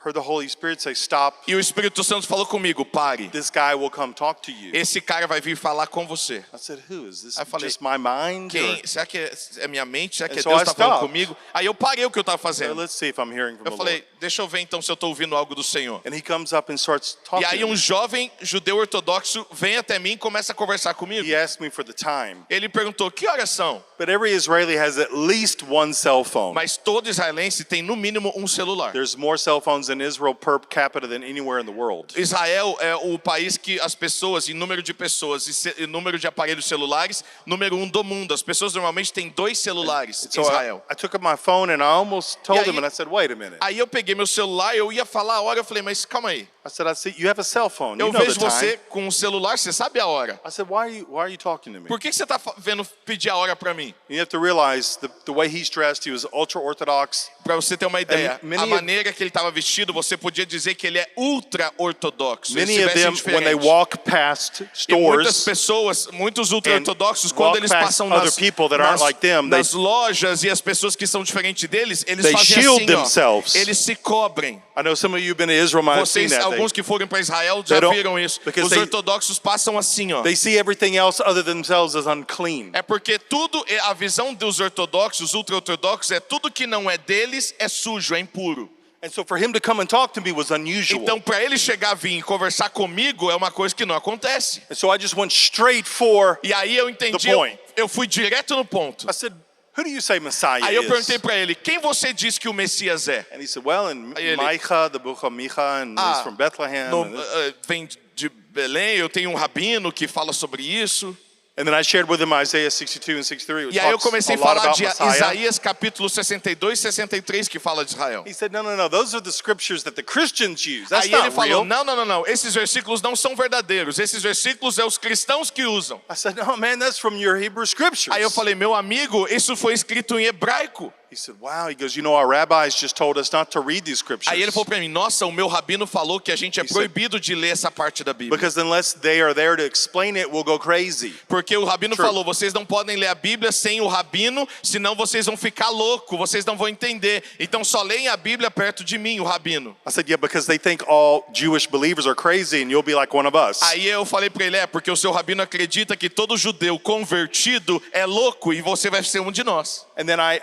heard the Holy Spirit say, "Stop. E o Espírito Santo falou comigo, pare. This guy will come talk to you." Esse cara vai vir falar com você. I said, "Who is this? Aí eu falei, Just my mind?" Quem? Or, Será que é minha mente? Será que é So Deus I que está falando stopped. comigo? Aí eu parei o que eu estava "So fazendo. let's see if I'm hearing from Eu the falei, Lord." deixa eu ver então se eu estou ouvindo algo do Senhor. And he comes up and starts E talking. aí to um me. jovem judeu ortodoxo vem até mim e começa a conversar comigo. He asked me for the time. Ele perguntou, que horas são? But every Israeli has at least one cell phone. Mas todo israelense tem no mínimo um celular. There's more cell phones in Israel per capita than anywhere in the world. Israel é o país que as pessoas, em número de pessoas e número de aparelhos celulares, número 1 do mundo. As pessoas normalmente têm 2 celulares em So Israel. I took up my phone and I almost told E aí- him, and I said, "Wait a minute." Aí eu peguei meu celular, eu ia falar a hora, eu falei, mas calma aí. I said, "I see you have a cell phone. You Eu know the vejo você time." com um celular, você sabe a hora. I said, "Why are you talking to me?" Por que você está vendo pedir a hora para mim? You have to realize the way he's dressed, he was ultra orthodox. Para você ter uma ideia, many a of- maneira que ele estava vestido, você podia dizer que ele é ultra ortodoxo. Many Ele of se them, veste when they diferente. walk past E muitas stores, pessoas, muitos ultra-ortodoxos, and quando walk eles past passam other nas, people that aren't like them, nas lojas e as pessoas que são diferentes deles, eles They fazem shield assim, ó, themselves. eles se cobrem. I know some of you have been to Israel, might have seen Vocês, that. alguns que foram para Israel They já don't- viram isso. because Os they- ortodoxos passam assim, ó. They see everything else other than themselves as unclean. É porque tudo, a visão dos ortodoxos, ultra-ortodoxos, é tudo que não é deles é sujo, é impuro. And so for him to come and talk to me was unusual. Então, para ele chegar, vir e conversar comigo é uma coisa que não acontece. And so I just went straight for, E aí eu entendi, The point. eu fui direto no ponto. I said, "Who do you say Messiah Aí eu is?" perguntei para ele, quem você diz que o Messias é? And he said, "Well, in Aí ele- Micah, the book of Micah, and he's from Bethlehem." No, and this- vem de Belém, eu tenho um rabino que fala sobre isso. And then I shared with him Isaiah 62 and 63. Which E aí eu talks comecei a a lot falar about de Messiah. Isaías capítulo 62 e 63 que fala de Israel. He said, no, those are the scriptures that the Christians use. That's Aí ele not falou, real. não, esses versículos não são verdadeiros. Esses versículos é os cristãos que usam. I said, "No, man, that's from your Hebrew scriptures." Aí eu falei, meu amigo, isso foi escrito em hebraico. He said, "Wow." He goes, "Our rabbis just told us not to read these scriptures. Aí ele falou para mim, nossa, o meu rabino falou que a gente é said- proibido de ler essa parte da Bíblia. Because unless they are there to explain it, we'll go crazy." Porque o rabino True. falou, vocês não podem ler a Bíblia sem o rabino, senão vocês vão ficar loucos, vocês não vão entender. Então só leem a Bíblia perto de mim, o rabino. I said, "Yeah, because they think all Jewish believers are crazy and you'll be like one of us." Aí eu falei para ele, porque o seu rabino acredita que todo judeu convertido é louco e você vai ser um de nós. And then I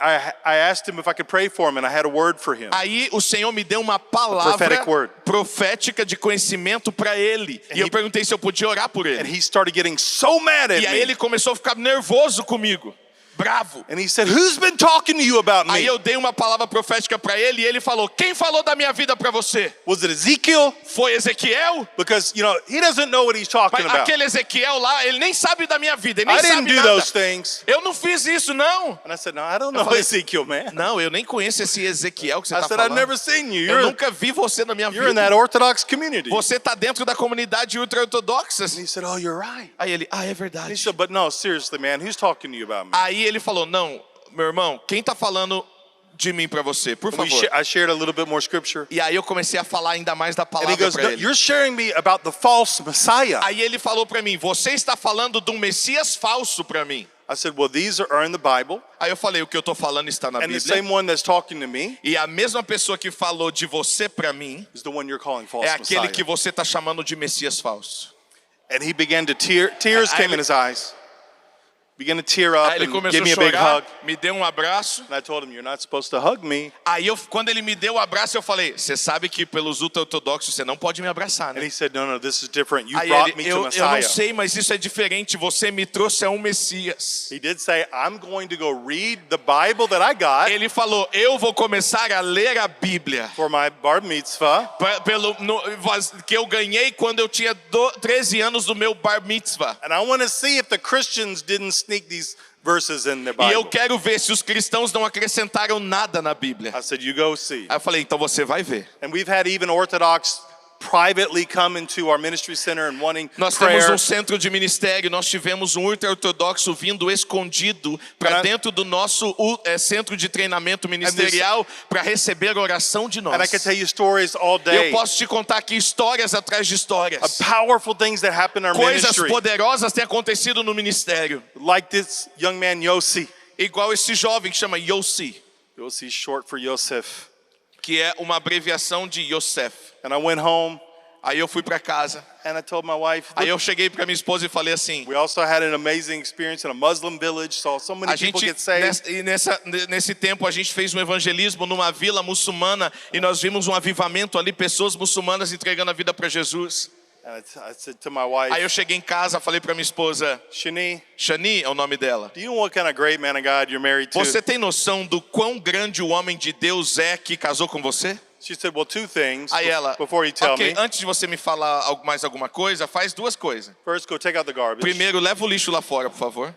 asked him if I could pray for him, and I had a word for him. Aí o Senhor me deu uma palavra prophetic word. profética de conhecimento para ele. E eu perguntei se eu podia orar por And ele. he started getting so mad at E aí me. ele começou a ficar nervoso comigo, bravo. And he said, "Who's been talking to you about Aí me?" eu dei uma palavra profética para ele e ele falou, quem falou da minha vida para você? Was it Ezekiel? Foi Ezequiel? Because, he doesn't know what he's talking Mas about. aquele Ezequiel lá, ele nem sabe da minha vida, ele nem I didn't sabe do nada. those things. Eu não fiz isso, não. And I said, "No, I don't know falei- Ezekiel, man." Não, eu nem conheço esse Ezequiel que você I está said, "I've falando. never seen you. Eu nunca vi você na minha You're in vida. that Orthodox community." Você está dentro da comunidade ultra-ortodoxa. And he said, "Oh, you're right." Aí ele, é He verdade. said, "But no, seriously, man, who's talking to you about me?" Aí ele falou, não, meu irmão, quem está falando de mim para você, por favor? I shared a little bit more scripture. E aí eu comecei a falar ainda mais da And he palavra goes, para "No, ele. you're sharing me about the false Messiah." Aí ele falou para mim, você está falando de um Messias falso para mim. I said, "Well, these are in the Bible. Aí eu falei, o que eu estou falando está na And the Bíblia. same one that's talking to me E a mesma pessoa que falou de você para mim is the one you're calling false é aquele Messiah." que você está chamando de Messias falso. And he began to tears I- came in his eyes. began to tear up Aí ele and começou give me a a big chorar, hug. me deu um abraço. And I told him, you're not supposed to hug me. Aí quando ele me deu o abraço, eu falei, você sabe que pelos ultra-ortodoxos você não pode me abraçar, And né? he said, no, this is different. You Aí brought me ele, to eu Messiah. não sei, mas isso é diferente. Você me trouxe a um Messias. He did say, I'm going to go read the Bible that I got Ele falou, eu vou começar a ler a Bíblia. for my bar mitzvah. Que eu ganhei quando eu tinha 13 anos do meu bar mitzvah. And I want to see if the Christians didn't sneak these verses in their E eu Bible. quero ver se os cristãos não acrescentaram nada na Bíblia. I said, you go see. Aí eu falei, então você vai ver. And we've had even Orthodox privately come into our ministry center and wanting Nós temos prayer. um centro de ministério, nós tivemos um ultra-ortodoxo vindo escondido para dentro do nosso centro de treinamento ministerial para receber oração de nós. And I can tell you stories all Eu day posso te contar aqui histórias atrás de histórias. of powerful things that happen in our Coisas ministry. poderosas têm acontecido no ministério. Like this young man, Yossi. Igual esse jovem que chama Yossi, Yossi is short for Yosef. que é uma abreviação de Yosef. And I went home Aí eu fui para casa. and I told my wife, Aí look, eu cheguei para minha esposa e falei assim: we also had an amazing experience in a Muslim village, saw so many a people gente get saved. nesse tempo a gente fez um evangelismo numa vila muçulmana e nós vimos um avivamento ali, pessoas muçulmanas entregando a vida para Jesus. And I said to my wife, Aí eu cheguei em casa, falei para minha esposa, Shani, Shani é o nome dela. do you know what kind of great man of God you're married to? Você tem noção do quão grande o homem de Deus é que casou com você? She said, well, two things Aí ela, before you tell ok, me. antes de você me falar mais alguma coisa, faz duas coisas. First, go take out the garbage. Primeiro, leva o lixo lá fora, por favor.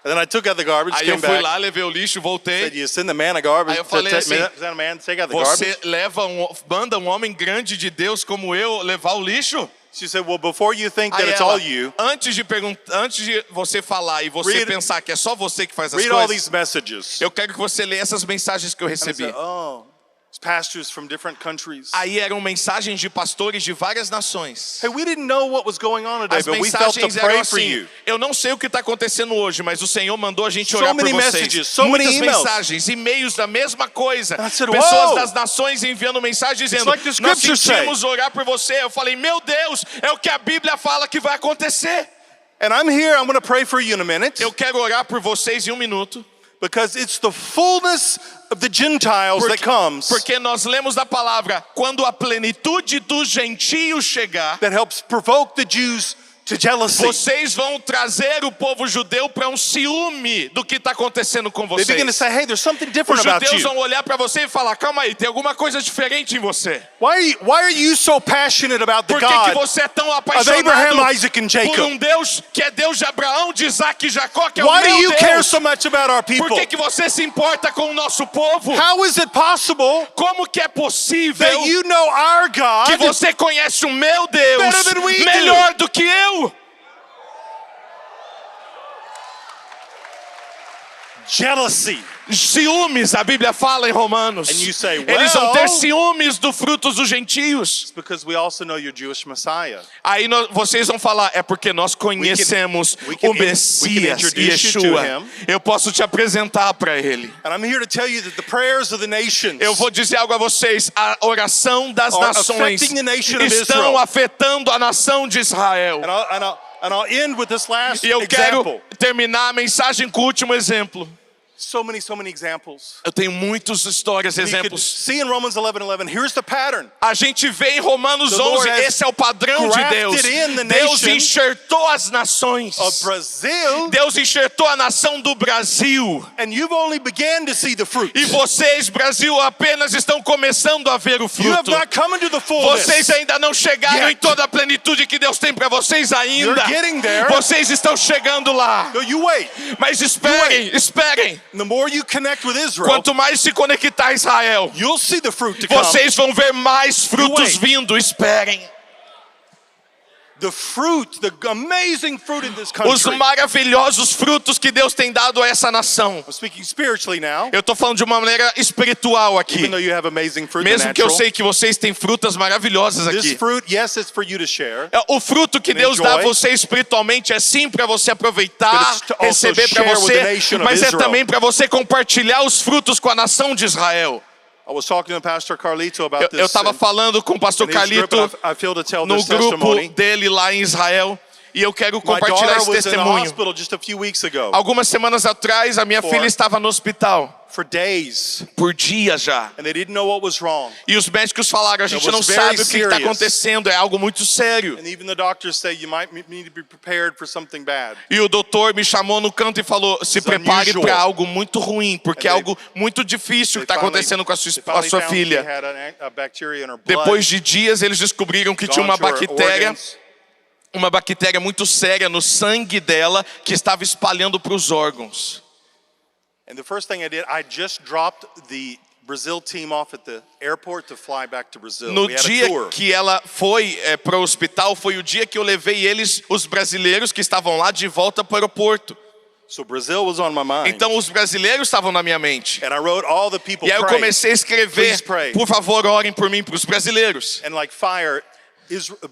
And then I took out the garbage, Aí eu came fui back, lá, levei o lixo, said, voltei. you send the man a garbage, Aí eu falei assim, send a man to take out the Você garbage. manda um homem grande de Deus como eu levar o lixo? She said, well, before you think that Aí it's ela, all you, antes de você falar e você Read- pensar que é só você que faz as read all coisas, these messages. eu quero que você leia essas mensagens que eu And I recebi. said, oh, it's pastors from different countries. Aí eram mensagens de pastores de várias nações. Hey, we didn't know what was going on today, As but we felt to mensagens eram pray for assim, you. eu não sei o que está acontecendo hoje, mas o Senhor mandou a gente So orar por many vocês. messages, so Muitas many emails. mensagens, e-mails da mesma coisa. I said, Pessoas "Whoa." das nações enviando mensagens dizendo, like the nós scriptures sentimos orar por você. Eu falei, meu Deus, é o que a Bíblia fala que vai acontecer. And I'm here, I'm going to pray for you in a minute, Eu quero orar por vocês em um minuto. because it's the fullness of the Gentiles that comes Porque nós lemos da palavra, quando a plenitude dos gentios chegar, that helps provoke the Jews to jealousy. vocês vão trazer o povo judeu para um ciúme do que está acontecendo com They begin to vocês. say, hey, there's something Os different about judeus you. vão olhar para você e falar, calma aí, tem alguma coisa diferente em você. Why are you so passionate about the Por que, que God você é tão of apaixonado Abraham, Isaac, and por Jacob? um Deus que é Deus de Abraão, de Isaac e Jacó, que é o Why do meu you care Deus? so much about our Por people? que, que você se importa com o nosso povo? How is it possible Como que é possível that you know our que God você conhece o meu Deus Better than we do. melhor do que eu? jealousy? Ciúmes, a Bíblia fala em Romanos. And you say, Eles vão ter well- ciúmes do frutos dos gentios. It's because we also know your Jewish Messiah. Aí vocês vão falar, é porque nós conhecemos we can o Messias, introduce you to Yeshua. him. Eu posso te apresentar para ele. And I'm here to tell you that the prayers of the nations Eu vou dizer algo a vocês, a oração das Are nações affecting the nation of estão Israel. afetando a nação de Israel. and I'll end with this last E eu quero example. terminar a mensagem com o último exemplo. So many examples. Eu tenho muitas histórias, You could exemplos. see in Romans 11:11, here's the pattern. A gente vê em Romanos The Lord 11, has esse é o padrão de Deus. grafted in the Deus nation enxertou as nações. Of Brazil, Deus enxertou a nação do Brasil. and you've only began to see the fruit. E vocês, Brasil, apenas estão começando a ver o You have fruto. not come into the fullness. Vocês ainda não chegaram Yet. em toda a plenitude que Deus tem para vocês ainda. You're getting there. Vocês estão chegando lá. No, you wait. Mas esperem, esperem. The more you connect with Israel, Quanto mais se conectar a Israel, you'll see the fruit to come. vocês vão ver mais frutos wait. vindo. Esperem. The fruit, the amazing fruit in this Os country. maravilhosos frutos que Deus tem dado a essa nação. I'm speaking spiritually now. Eu estou falando de uma maneira espiritual aqui. Even though you have amazing fruit in the Mesmo que eu natural. sei que vocês têm frutas maravilhosas This aqui. fruit, yes, it's for you to share. O fruto que and Deus dá a enjoy. você espiritualmente é sim para você aproveitar, But it's to also receber para share with the você, nation of mas é Israel. também para você compartilhar os frutos com a nação de Israel. I was talking to Pastor Carlito about Eu this estava falando com o pastor in his group, Carlito and I feel to tell no this grupo testimony. dele lá em Israel. E eu quero My compartilhar daughter esse was in the testemunho. hospital just a few weeks ago Algumas semanas atrás, a minha filha estava no hospital for days, por dias já. and they didn't know what was wrong. E os médicos falaram, a gente was não very sabe o que está serious. acontecendo, é algo muito sério. And even the doctors say you might need to be prepared for something bad. E o doutor me chamou no canto e falou, se It's prepare unusual. para algo muito ruim, porque é And algo muito difícil que They está finally- acontecendo com a they sua finally found she filha. had a bacteria in her blood. Depois de dias, eles descobriram que tinha Gone uma to her bactéria, organs. muito séria no sangue dela que estava espalhando para os órgãos. And the first thing I did, I just dropped the Brazil team off at the airport to fly back to Brazil. No We had a dia tour. que ela foi para o hospital, foi o dia que eu levei eles, os brasileiros que estavam lá, de volta para o aeroporto. So Brazil was on my mind. Então os brasileiros estavam na minha mente. And I wrote all the people E aí eu pray. comecei a escrever, Please pray. por favor, orem por mim, para os brasileiros. And like fire,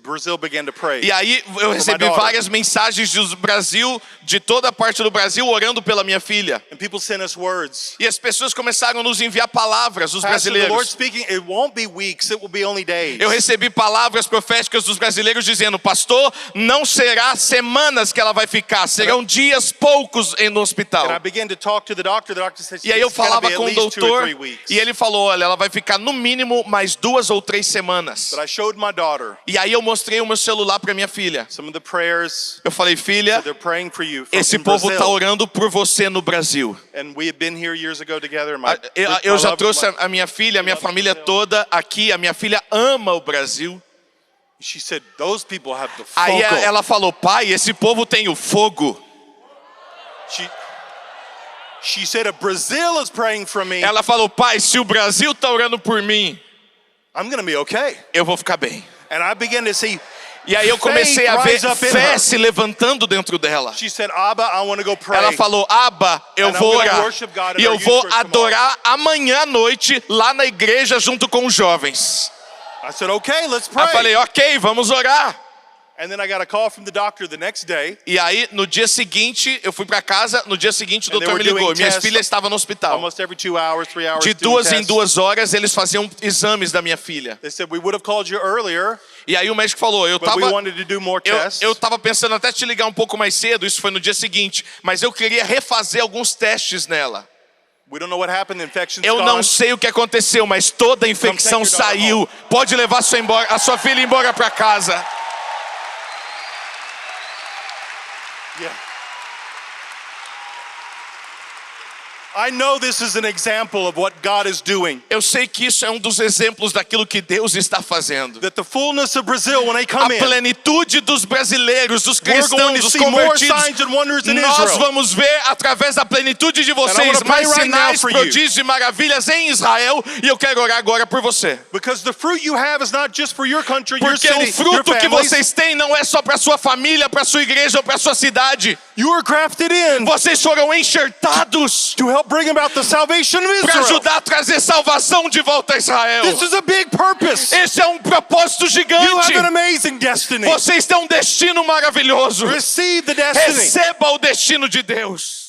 Brazil began to pray. E aí eu recebi daughter. várias mensagens do Brasil, de toda a parte do Brasil, orando pela minha filha. And people sent us words. E as pessoas começaram a nos enviar palavras, os Pastor, the Lord brasileiros. speaking, it won't be weeks, it will be only days. Eu recebi palavras proféticas dos brasileiros dizendo, pastor, não será semanas que ela vai ficar, serão dias poucos no And I hospital. began to talk to the doctor said, E aí eu it's gotta falava be at com o least 2 or 3 doutor, weeks. e ele falou, olha, ela vai ficar no mínimo mais 2 ou 3 semanas. But I showed my daughter E aí eu mostrei o meu celular para minha filha. some of the prayers Eu falei, filha, they're praying for you esse in povo Brazil. está orando por você no Brasil. And we had been here years ago together. My Eu já trouxe a minha filha, a minha família toda aqui. A minha filha ama o Brasil. She said, those people have the Aí focal. ela falou, pai, esse povo tem o fogo. She said, if Brazil is praying for me, Ela falou, pai, se o Brasil está orando por mim, I'm going to be okay. eu vou ficar bem. And I began to see, E aí eu comecei a ver Faith rise up in fé her. se levantando dentro dela. she said, Abba, I want to go pray. Ela falou, Abba, eu And I'm vou gonna orar. worship God at E eu our vou youth church adorar amanhã à noite lá na igreja junto com os jovens. I said, okay, let's Eu pray. falei, ok, vamos orar. And then I got a call from the doctor the next day. E aí, no dia seguinte, eu fui para casa. No dia seguinte, o And they doutor were me ligou. doing Minha tests filha estava no hospital. Almost every 2 hours, 3 hours. De doing 2 em tests. 2 horas, eles faziam exames da minha filha. They said, we would have called you earlier, E aí o médico falou, but we wanted to do more tests. eu tava pensando até te ligar um pouco mais cedo, isso foi no dia seguinte, mas eu queria refazer alguns testes nela. We don't know what happened. The infection's Eu gone. não sei o que aconteceu, mas toda a infecção take your daughter saiu. Pode levar a sua filha embora para casa. Yeah. I know this is an example of what God is doing. Eu sei que isso é um dos exemplos daquilo que Deus está fazendo. That the fullness of Brazil, when they A come in, plenitude dos brasileiros, dos we're going cristãos, to dos see more convertidos, signs and wonders in nós Israel. vamos ver através da plenitude de And I vocês wanna pray mais right now sinais, for you. prodígios e maravilhas em Israel, e eu quero orar agora por você. Because the fruit you have is not just for your country, your Porque city, o your fruto que families. vocês têm não é só para sua família, para sua igreja ou para sua cidade. You were grafted in Vocês foram enxertados to help bring about the salvation of para Israel. ajudar a trazer salvação de volta a Israel. This is a big purpose. Esse é um propósito You gigante. have an amazing destiny. Vocês têm um destino maravilhoso. Receive the destiny. Receba o destino de Deus.